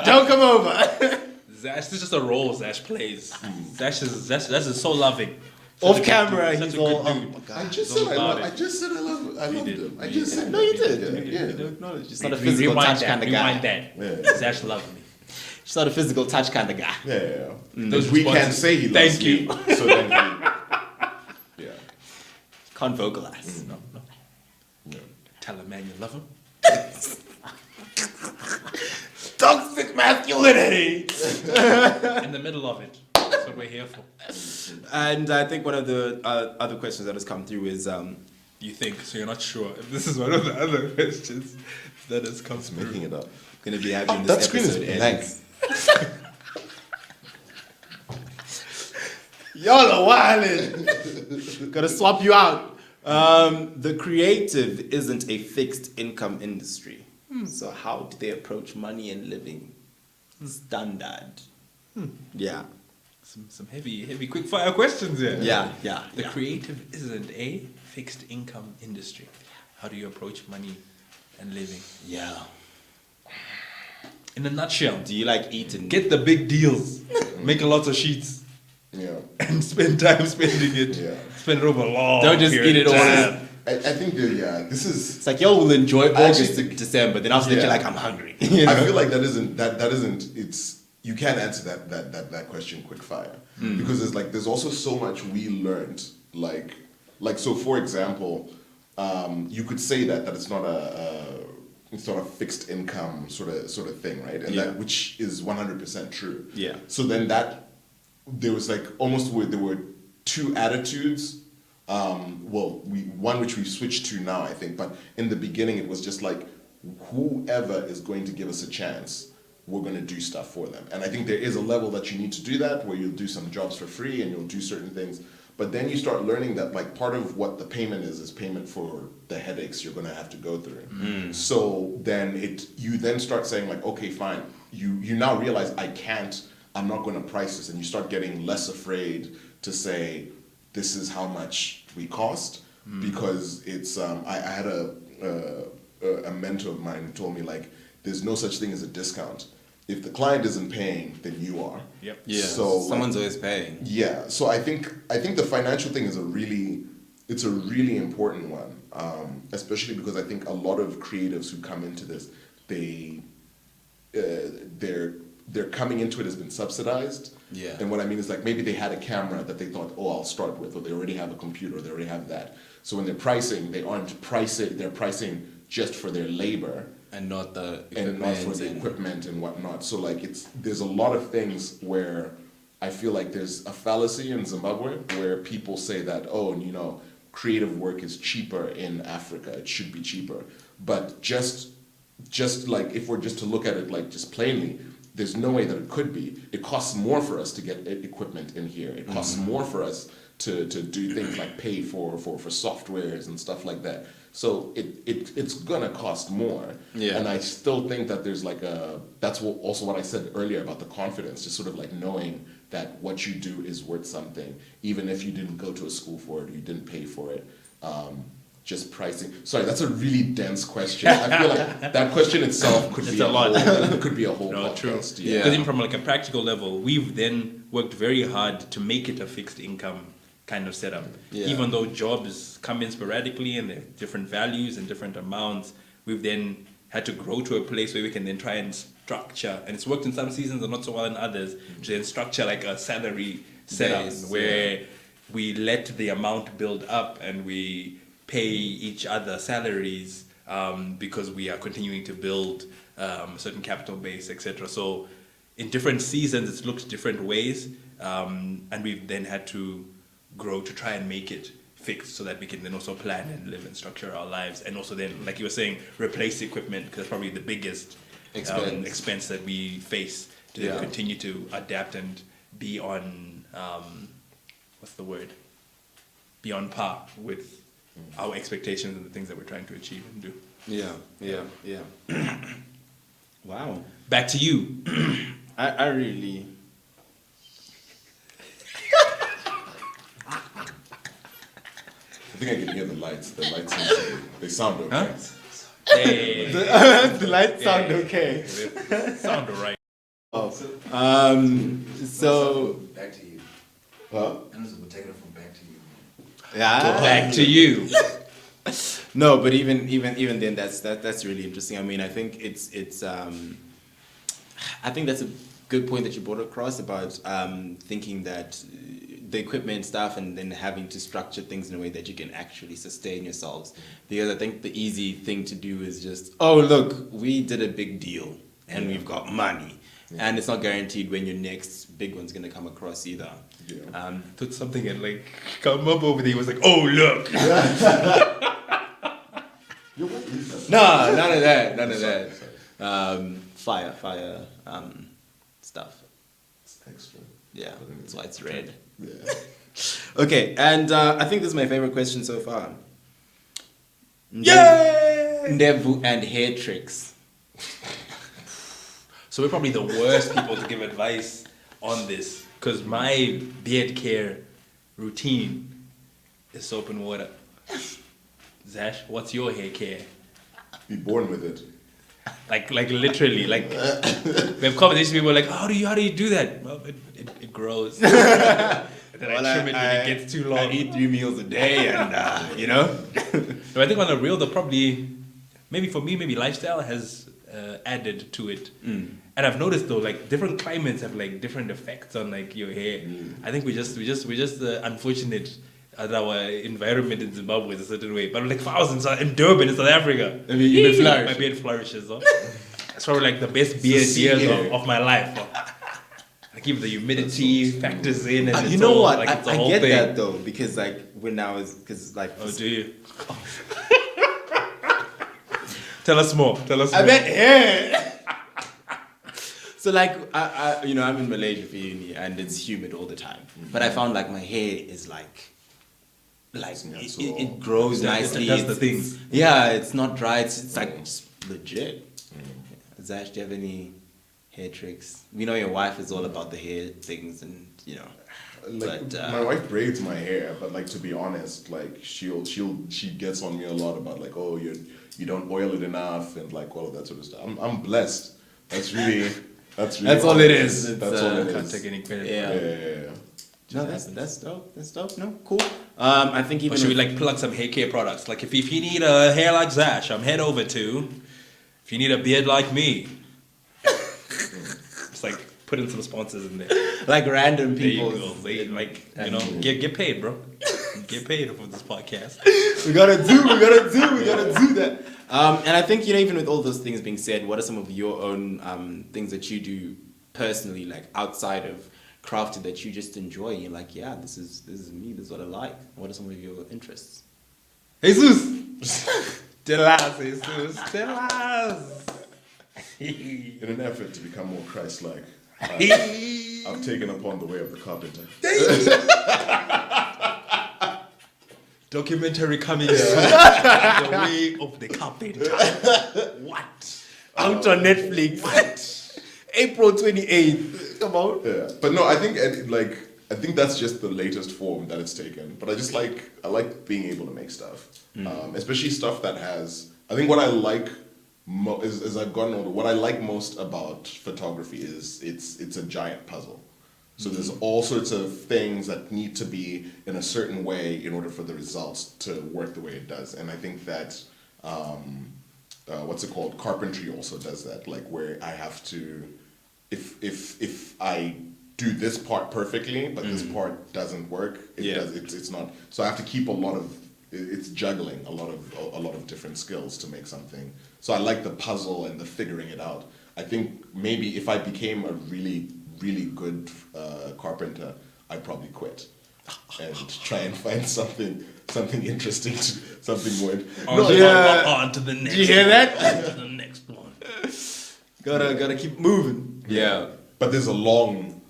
S3: Don't come over.
S1: Zash, this is just a role Zash plays. Zash is so loving.
S3: Off
S1: Such a
S3: camera,
S1: good dude,
S3: he's
S1: such a good
S3: all, oh
S1: dude.
S3: my God.
S2: I just
S1: It's all
S2: said I
S1: about
S2: love.
S1: it.
S2: I just said I love. I loved
S1: did.
S2: him. I
S1: You
S2: just
S1: did.
S2: said.
S3: No, you did.
S2: Yeah.
S3: You don't acknowledge. She's not a physical touch kind of guy.
S1: Rewind that.
S2: Yeah.
S1: Zash loved me.
S3: She's not a physical touch kind of guy.
S2: Yeah.
S1: Those
S2: We can't
S1: responses.
S2: say he loves
S1: Thank
S2: me,
S1: you.
S2: so then he. Yeah.
S3: Can't vocalize.
S1: No.
S2: Yeah.
S1: Tell a man you love him.
S3: Toxic masculinity.
S1: In the middle of it. That's what we're here for.
S3: And I think one of the other questions that has come through is,
S1: You think, so you're not sure if this is one of the other questions that has come through.
S2: Making it up.
S3: going to be having
S2: Oh,
S3: this
S2: that screen is
S3: episode
S2: blank.
S3: ends. Y'all are wildin'. Gotta swap you out. The creative isn't a fixed income industry. So how do they approach money and living? Standard. Yeah.
S1: Some heavy quick fire questions here.
S3: Yeah.
S1: The creative isn't a fixed income industry. How do you approach money and living?
S3: Yeah.
S1: In a nutshell,
S3: Do you like eating?
S1: get the big deals, make a lot of sheets,
S2: Yeah.
S1: and spend time spending it.
S2: Yeah.
S1: Spend it over a long
S3: Don't just
S1: period
S3: eat it
S1: of
S3: all.
S1: time.
S2: I think this is.
S3: It's like y'all will enjoy
S2: I
S3: August
S2: actually
S3: to
S2: think-
S3: December, then after that
S2: Yeah.
S3: you're like, I'm hungry. You know?
S2: I feel like that isn't it's you can't answer that question quick fire because there's also so much we learned like so for example you could say that it's not a fixed income sort of thing, right? And
S3: Yeah.
S2: that which is 100% true.
S3: Yeah.
S2: So then there was like there were two attitudes. One which we've switched to now, I think, but in the beginning it was just like whoever is going to give us a chance, we're going to do stuff for them. And I think there is a level that you need to do that, where you'll do some jobs for free and you'll do certain things. But then you start learning that like part of what the payment is payment for the headaches you're going to have to go through. So then you then start saying like, okay, fine. You now realize I'm not going to price this, and you start getting less afraid to say this is how much we cost, because it's I had a mentor of mine who told me like there's no such thing as a discount. If the client isn't paying, then you are.
S1: Yep.
S3: Yeah.
S2: So
S3: someone's always paying.
S2: yeah. So I think the financial thing is a really important one, especially because I think a lot of creatives who come into this, they're coming into it has been subsidized.
S3: Yeah.
S2: And what I mean is like maybe they had a camera that they thought, oh, I'll start with, or they already have a computer, or they already have that. So when they're pricing, they're pricing just for their labor
S3: And not the
S2: and not for the equipment and whatnot. So like there's a lot of things where I feel like there's a fallacy in Zimbabwe where people say that, oh, you know, creative work is cheaper in Africa. It should be cheaper. But just like if we're just to look at it like just plainly, there's no way that it could be. It costs more for us to get equipment in here. It costs more for us to do things like pay for softwares and stuff like that. So it's gonna cost more.
S3: Yeah.
S2: And I still think that there's like that's also what I said earlier about the confidence, just sort of like knowing that what you do is worth something, even if you didn't go to a school for it or you didn't pay for it. Just pricing. Sorry, that's a really dense question. I feel like that question itself could be a lot. Could be a whole
S1: No, true.
S2: podcast.
S3: Yeah.
S1: Because even from like a practical level, we've then worked very hard to make it a fixed income kind of setup.
S3: Yeah.
S1: Even though jobs come in sporadically and they have different values and different amounts, we've then had to grow to a place where we can then try and structure, and it's worked in some seasons and not so well in others, to then structure like a salary setup
S3: Base,
S1: where we let the amount build up and we pay each other salaries because we are continuing to build a certain capital base, etc. So in different seasons, it's looked different ways, and we've then had to grow to try and make it fixed so that we can then also plan and live and structure our lives, and also then, like you were saying, replace equipment, because that's probably the biggest expense that we face to then continue to adapt and be on what's the word? Be on par with our expectations and the things that we're trying to achieve and do.
S3: Yeah. Wow.
S1: Back to you.
S3: I really.
S2: I think I can hear the lights. The lights, they sound okay.
S1: Huh? Hey,
S3: The lights sound okay.
S1: sound alright.
S3: So.
S5: Back to you.
S2: Huh?
S5: Anderson will take it from back to you.
S3: Yeah.
S1: Back to you.
S3: No, but even then, that's really interesting. I mean, I think I think that's a good point that you brought across about thinking that the equipment stuff and then having to structure things in a way that you can actually sustain yourselves. Because I think the easy thing to do is just, oh look, we did a big deal and we've got money. Yeah. And it's not guaranteed when your next big one's gonna come across either.
S2: Yeah.
S1: Put something and like come up over there. He was like, oh look.
S3: No, none of that. Fire, stuff.
S2: It's extra.
S3: Yeah, that's why it's red.
S2: Yeah.
S3: Okay, and I think this is my favorite question so far.
S1: Yay!
S3: Ndevu and hair tricks.
S1: So we're probably the worst people to give advice on this, because my beard care routine is soap and water. Zash, what's your hair care?
S2: Be born with it.
S1: Like literally, like we have conversations. People are like, how do you do that? Well, it grows. And then I trim it when it gets too long.
S3: I eat 3 meals a day, and you know.
S1: No, I think on the real, maybe for me, lifestyle has added to it. And I've noticed though, like different climates have like different effects on like your hair. I think we just unfortunate that our environment in Zimbabwe is a certain way. But like for us in Durban, in South Africa, my beard flourishes. Though. It's probably like the best years of my life. Like even the humidity factors in, and
S3: You know what?
S1: Like, it's a
S3: I
S1: whole
S3: get
S1: thing.
S3: that though, because like when I was, because like.
S1: Oh, do you? Tell us more.
S3: I bet hair. So like I I'm in Malaysia for uni and it's humid all the time. But I found like my hair is like it grows nicely.
S1: It does the things.
S3: Yeah, it's not dry. It's like it's legit. Zash, do you have any hair tricks? We know your wife is all about the hair things, and
S2: Like
S3: but,
S2: my wife braids my hair, but like to be honest, like she gets on me a lot about like, oh, you don't oil it enough and like all of that sort of stuff. I'm blessed. That's all it is.
S3: That's
S2: all it
S1: Can't
S2: is.
S1: take any credit.
S2: Yeah.
S3: No, that's dope. That's dope. No, cool. I think even
S1: Or should we like plug some hair care products? Like if you need a hair like Zash, head over to. If you need a beard like me, it's like put in some sponsors in there.
S3: like random
S1: There you
S3: people.
S1: go. Get paid, bro. Get paid for this podcast.
S3: we gotta do that. And I think even with all those things being said, what are some of your own things that you do personally, like outside of crafted that you just enjoy? You're like, yeah, this is me. This is what I like. What are some of your interests?
S1: Jesus, tell us, Jesus, tell us.
S2: In an effort to become more Christ-like, I've taken upon the way of the carpenter.
S1: Documentary coming soon. The way of the carpenter. What?
S3: Out on Netflix.
S1: What?
S3: April 28th. Come on.
S2: Yeah, but no, I think that's just the latest form that it's taken. But I like being able to make stuff, especially stuff that has. I think what I like as I've gotten older, what I like most about photography is it's a giant puzzle. So there's all sorts of things that need to be in a certain way in order for the results to work the way it does. And I think that what's it called? Carpentry also does that. Like where I have to, if I do this part perfectly, but this part doesn't work, it's not. So I have to keep it's juggling a lot of different skills to make something. So I like the puzzle and the figuring it out. I think maybe if I became a really good carpenter, I'd probably quit and try and find something interesting, something more.
S1: On to the next.
S3: Did you hear that?
S1: On to the next one.
S3: Gotta keep moving. Yeah.
S2: But there's a long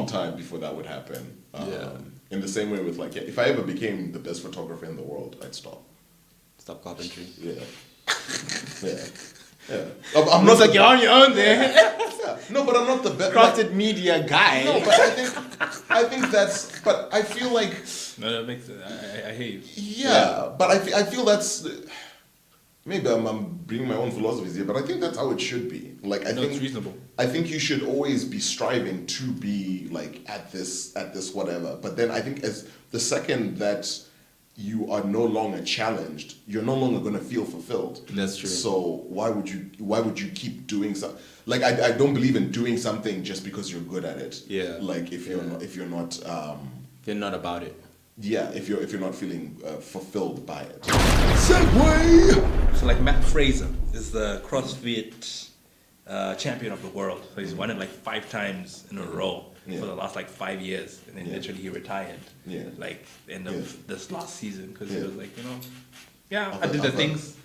S2: time before that would happen. In the same way with if I ever became the best photographer in the world, I'd stop.
S3: Stop carpentry.
S2: Yeah. Yeah. Yeah.
S3: I'm not like you're on your own there.
S2: Yeah. No, but I'm not the best.
S3: CraftedMedia Guy.
S2: No, but I think that's. But I feel like.
S1: No, that makes it. I hate.
S2: Yeah, but I feel that's. Maybe I'm bringing my own philosophies here, but I think that's how it should be. I think
S1: it's reasonable.
S2: I think you should always be striving to be at this whatever. But then I think as the second that you are no longer challenged, you're no longer going to feel fulfilled.
S3: That's true.
S2: So why would you keep doing something? I don't believe in doing something just because you're good at it.
S3: Yeah.
S2: If you're not
S3: You're not about it.
S2: yeah, if you're not feeling fulfilled by it.
S1: Segway! So Matt Fraser is the CrossFit champion of the world. So he's won it 5 times in a row for the last 5 years. And then literally he retired. Yeah. End of this last season because he was I did the things.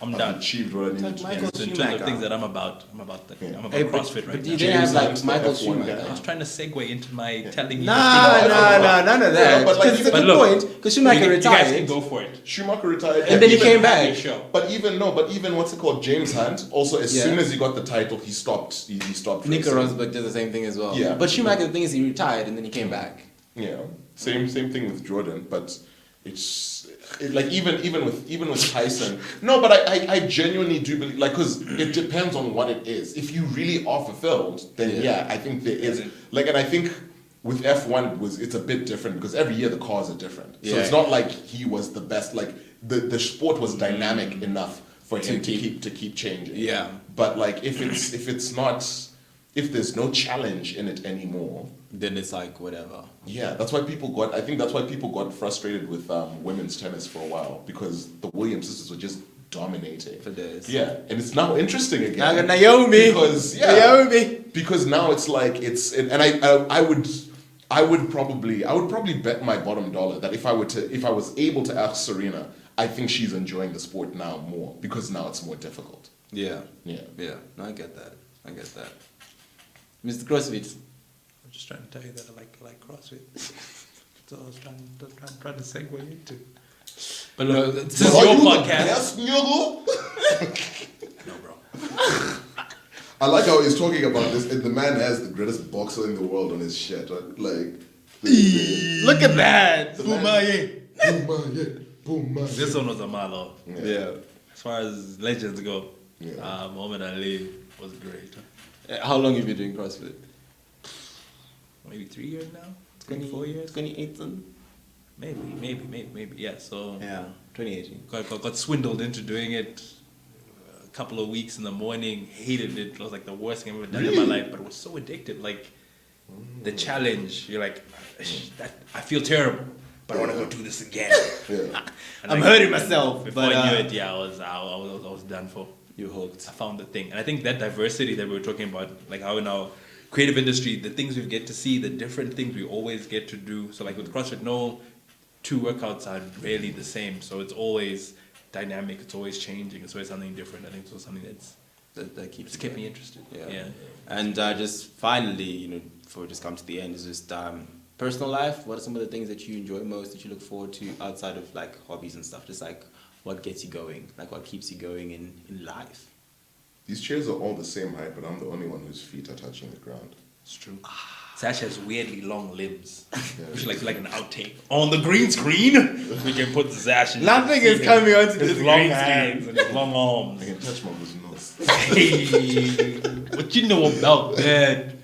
S1: I'm done.
S2: Achieved what I needed to
S3: Michael
S2: do.
S1: In terms of things that I'm about CrossFit right
S3: but
S1: now.
S3: you didn't have
S2: James
S3: Michael
S2: F1
S3: Schumacher.
S2: guy.
S1: I was trying to segue into my telling you.
S3: No, none of that.
S2: Yeah, but
S3: Because it's a
S1: but
S3: good
S1: look,
S3: point. Because Schumacher
S1: you guys can
S3: retired.
S1: go for it.
S2: Schumacher retired.
S3: And then he came back.
S1: Big show.
S2: But even what's it called? James Hunt. Also, as
S3: Yeah.
S2: soon as he got the title, he stopped. He stopped.
S3: Nico
S2: racing.
S3: Rosberg did the same thing as well.
S2: Yeah.
S3: But Schumacher, the thing is, he retired and then he came back.
S2: Yeah, same thing with Jordan, but even with Tyson. No, but I genuinely do believe because it depends on what it is. If you really are fulfilled, then I think there is and I think with F1 it's a bit different because every year the cars are different. So it's not like he was the best. The sport was dynamic enough for him to keep changing.
S3: Yeah.
S2: But if there's no challenge in it anymore,
S3: Then it's whatever.
S2: yeah, that's why people got frustrated with women's tennis for a while because the Williams sisters were just dominating
S3: For days.
S2: Yeah, and it's now interesting again.
S3: Naomi.
S2: Because now it's I would probably bet my bottom dollar that if I was able to ask Serena, I think she's enjoying the sport now more because now it's more difficult.
S3: Yeah.
S2: Yeah.
S3: Yeah. No, I get that. Mr. CrossFit.
S1: I'm just trying to tell you that I like CrossFit. So I was trying to segue into. But look, this is your podcast.
S2: Yes, Nyogo.
S1: No, bro.
S2: I like how he's talking about this, and the man has the greatest boxer in the world on his shirt. Right?
S3: Look at that.
S1: Boomaye.
S2: Boom,
S1: This one was a malo.
S3: Yeah.
S1: As far as legends go,
S2: Yeah.
S1: Muhammad Ali was great.
S3: How long have you been doing CrossFit?
S1: Maybe 3 years now? 24 years?
S3: 2018.
S1: Maybe. Yeah, so
S3: Yeah. 2018.
S1: got swindled into doing it a couple of weeks in the morning. Hated it. It was the worst thing I've ever done in my life. But it was so addictive. The challenge. You're I feel terrible, but I want to go do this again.
S2: Yeah.
S1: And
S3: I'm hurting myself.
S1: Before
S3: But
S1: I knew it, I was done for.
S3: you hooked.
S1: I found the thing, and I think that diversity that we were talking about, how now creative industry, the things we get to see, the different things we always get to do. So like with CrossFit, no two workouts are really the same. So it's always dynamic. It's always changing. It's always something different. I think it's something that kept me interested. Yeah.
S3: And just finally, before we just come to the end, is just personal life. What are some of the things that you enjoy most, that you look forward to outside of like hobbies and stuff? Just like what gets you going, like what keeps you going in life?
S2: These chairs are all the same height, but I'm the only one whose feet are touching the ground.
S1: It's true. Zash has weirdly long limbs. We should like an outtake. On the green screen, we can put Zash in.
S3: Nothing is coming onto
S1: his
S3: this
S1: long
S3: green
S1: hands and his long arms.
S2: I can touch my nose.
S1: Hey, what you know about that?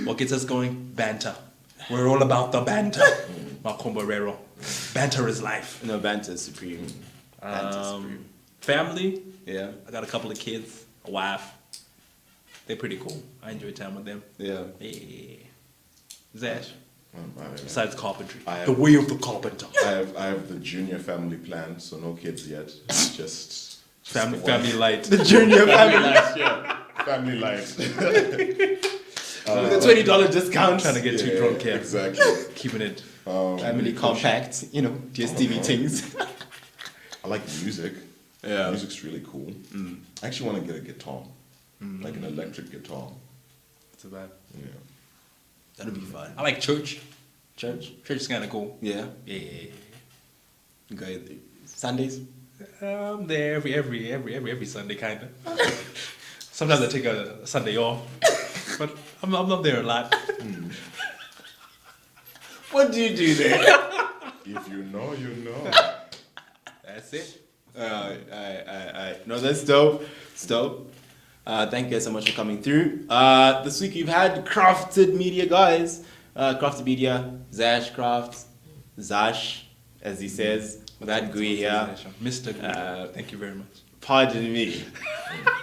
S1: What gets us going? Banter. We're all about the banter. Malcolm Barrero. Banter is life.
S3: No, banter is supreme.
S1: Family.
S3: Yeah.
S1: I got a couple of kids, a wife. They're pretty cool. I enjoy time with them.
S3: Yeah.
S1: Yeah. Zash.
S2: I
S1: Besides carpentry.
S2: have-
S1: The way of the carpenter.
S2: I have the junior family plan, so no kids yet. Just
S1: Family light.
S3: The junior family.
S2: life, yeah. Family life.
S3: With a $20 discount.
S1: Trying to get too drunk here.
S2: Exactly.
S1: Keeping it.
S3: Family compact, DSTV things.
S2: I like music.
S3: Yeah.
S2: Music's really cool. I actually want to get a guitar, like an electric guitar.
S1: It's about.
S2: Yeah.
S3: That'll be fun.
S1: I like church.
S3: Church?
S1: Church is kind of cool.
S3: Yeah.
S1: Yeah.
S3: You go Sundays?
S1: I'm there every Sunday, kind of. Sometimes I take a Sunday off, but I'm not there a lot.
S3: What do you do there?
S2: If you know, you know.
S1: That's it.
S3: No, that's dope. It's dope. Thank you guys so much for coming through. This week we've had CraftedMedia Guys. CraftedMedia, ZashCraft, Zash, as he says. We've had Gwi here.
S1: Mr. Gwi. Thank you very much.
S3: Pardon me.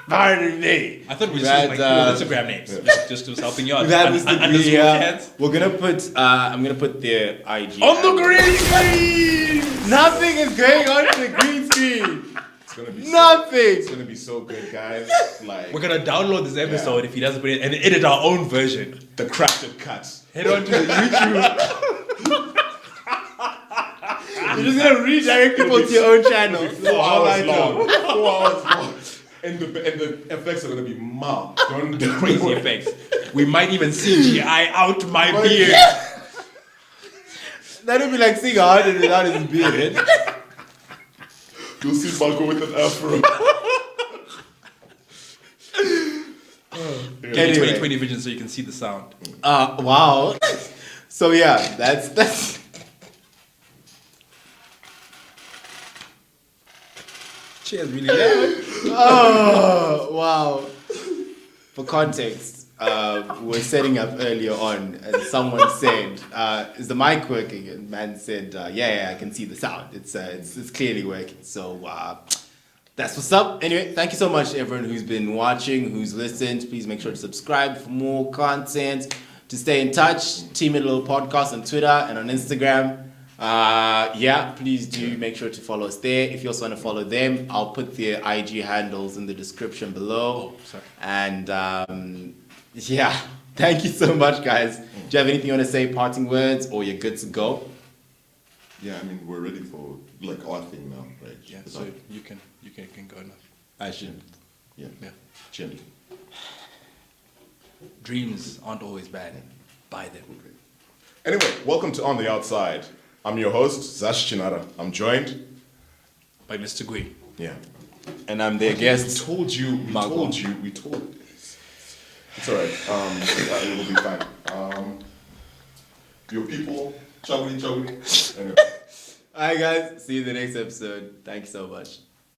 S3: Pardon me.
S1: I thought we
S3: We've
S1: just
S3: had,
S1: like Instagram names. Just was helping you out.
S3: We've had Mr. Gwi
S1: Underscore
S3: here.
S1: chats.
S3: We're gonna put. I'm gonna put their IG
S1: On the green screen!
S3: Nothing is going on the green screen.
S2: It's gonna be
S3: Nothing.
S2: It's gonna be so good, guys. Like
S1: We're gonna download this episode if he doesn't put it and edit our own version.
S2: the crafted cuts.
S1: Head on to YouTube.
S3: You're just gonna redirect people to your own channel.
S2: 4 hours long. 4 hours long. And the effects are gonna be mild. Don't do
S1: Crazy effects. We might even CGI out my beard.
S3: That'd be like seeing a heart without his beard.
S2: You'll see Marco with an afro.
S1: Get
S3: Anyway.
S1: 2020 vision so you can see the sound.
S3: Wow. So yeah, that's.
S1: Cheers, really loud.
S3: Oh wow. For context, we're setting up earlier on, and someone said, "Is the mic working?" And man said, "Yeah, I can see the sound. It's clearly working." So that's what's up. Anyway, thank you so much to everyone who's been watching, who's listened. Please make sure to subscribe for more content. To stay in touch, Team It Little Podcast on Twitter and on Instagram. Please do make sure to follow us there. If you also want to follow them, I'll put their IG handles in the description below.
S1: Sorry.
S3: And thank you so much, guys. Do you have anything you want to say, parting words, or you're good to go?
S2: Yeah, I mean we're ready for like our thing now, right?
S1: Yeah,
S2: It's
S1: so
S2: like-
S1: you can go now.
S3: I should.
S2: yeah.
S1: Yeah.
S2: Chill.
S1: Dreams aren't always bad. Buy them.
S2: Anyway, welcome to On the Outside. I'm your host, Zash Chinara. I'm joined.
S1: By Mr. Gwi.
S2: Yeah.
S3: And I'm their guest.
S2: We told you. It's alright. It will be fine. Your people, chowdy. Anyway.
S3: Alright, guys. See you in the next episode. Thank you so much.